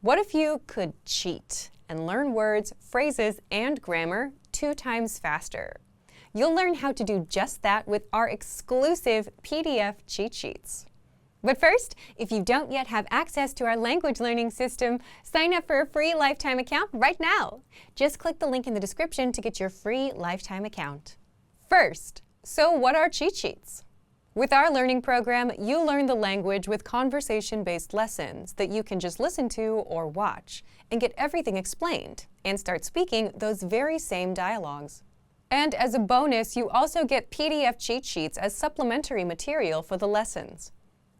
What if you could cheat and learn words, phrases, and grammar 2 times faster? You'll learn how to do just that with our exclusive PDF cheat sheets. But first, if you don't yet have access to our language learning system, sign up for a free lifetime account right now. Just click the link in the description to get your free lifetime account. First, so what are cheat sheets? With our learning program, you learn the language with conversation-based lessons that you can just listen to or watch and get everything explained and start speaking those very same dialogues. And as a bonus, you also get PDF cheat sheets as supplementary material for the lessons.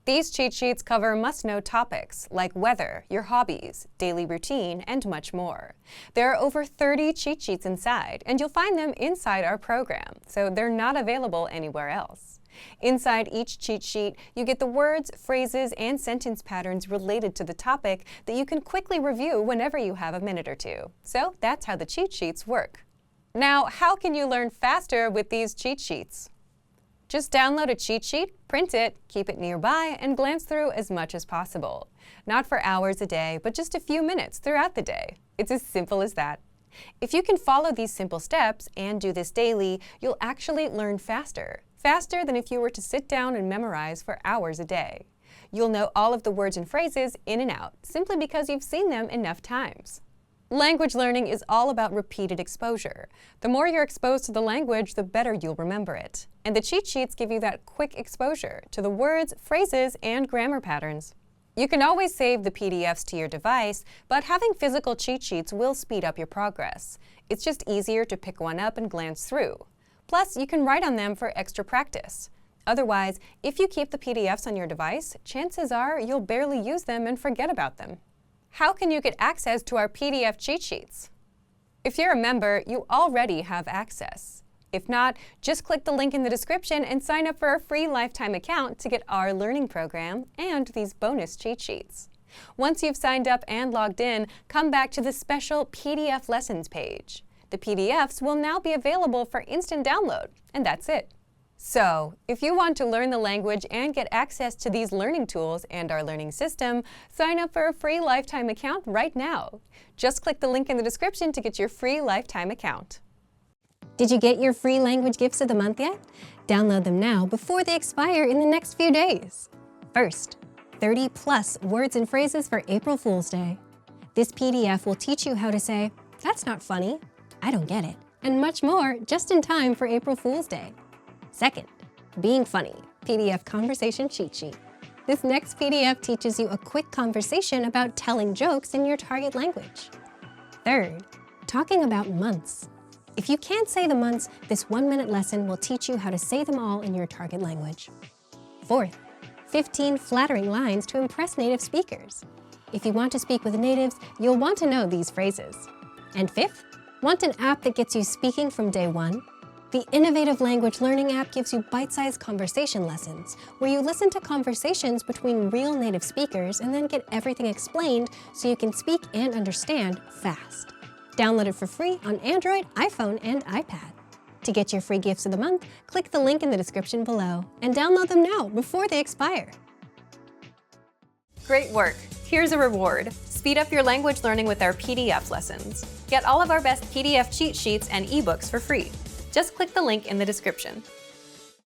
These cheat sheets cover must-know topics like weather, your hobbies, daily routine, and much more. There are over 30 cheat sheets inside, and you'll find them inside our program, so they're not available anywhere else. Inside each cheat sheet, you get the words, phrases, and sentence patterns related to the topic that you can quickly review whenever you have a minute or two. So that's how the cheat sheets work. Now, how can you learn faster with these cheat sheets? Just download a cheat sheet, print it, keep it nearby, and glance through as much as possible. Not for hours a day, but just a few minutes throughout the day. It's as simple as that. If you can follow these simple steps and do this daily, you'll actually learn faster. Faster than if you were to sit down and memorize for hours a day. You'll know all of the words and phrases in and out, simply because you've seen them enough times. Language learning is all about repeated exposure. The more you're exposed to the language, the better you'll remember it. And the cheat sheets give you that quick exposure to the words, phrases, and grammar patterns. You can always save the PDFs to your device, but having physical cheat sheets will speed up your progress. It's just easier to pick one up and glance through. Plus, you can write on them for extra practice. Otherwise, if you keep the PDFs on your device, chances are you'll barely use them and forget about them. How can you get access to our PDF cheat sheets? If you're a member, you already have access. If not, just click the link in the description and sign up for a free lifetime account to get our learning program and these bonus cheat sheets. Once you've signed up and logged in, come back to the special PDF lessons page. The PDFs will now be available for instant download, and that's it. So, if you want to learn the language and get access to these learning tools and our learning system, sign up for a free lifetime account right now. Just click the link in the description to get your free lifetime account. Did you get your free language gifts of the month yet? Download them now before they expire in the next few days. First, 30+ words and phrases for April Fool's Day. This PDF will teach you how to say, "That's not funny," "I don't get it," and much more just in time for April Fool's Day. Second, Being Funny, PDF Conversation Cheat Sheet. This next PDF teaches you a quick conversation about telling jokes in your target language. Third, Talking about months. If you can't say the months, this 1-minute lesson will teach you how to say them all in your target language. Fourth, 15 flattering lines to impress native speakers. If you want to speak with natives, you'll want to know these phrases. And fifth, want an app that gets you speaking from day one? The innovative language learning app gives you bite-sized conversation lessons, where you listen to conversations between real native speakers and then get everything explained so you can speak and understand fast. Download it for free on Android, iPhone, and iPad. To get your free gifts of the month, click the link in the description below and download them now before they expire. Great work! Here's a reward. Speed up your language learning with our PDF lessons. Get all of our best PDF cheat sheets and ebooks for free. Just click the link in the description.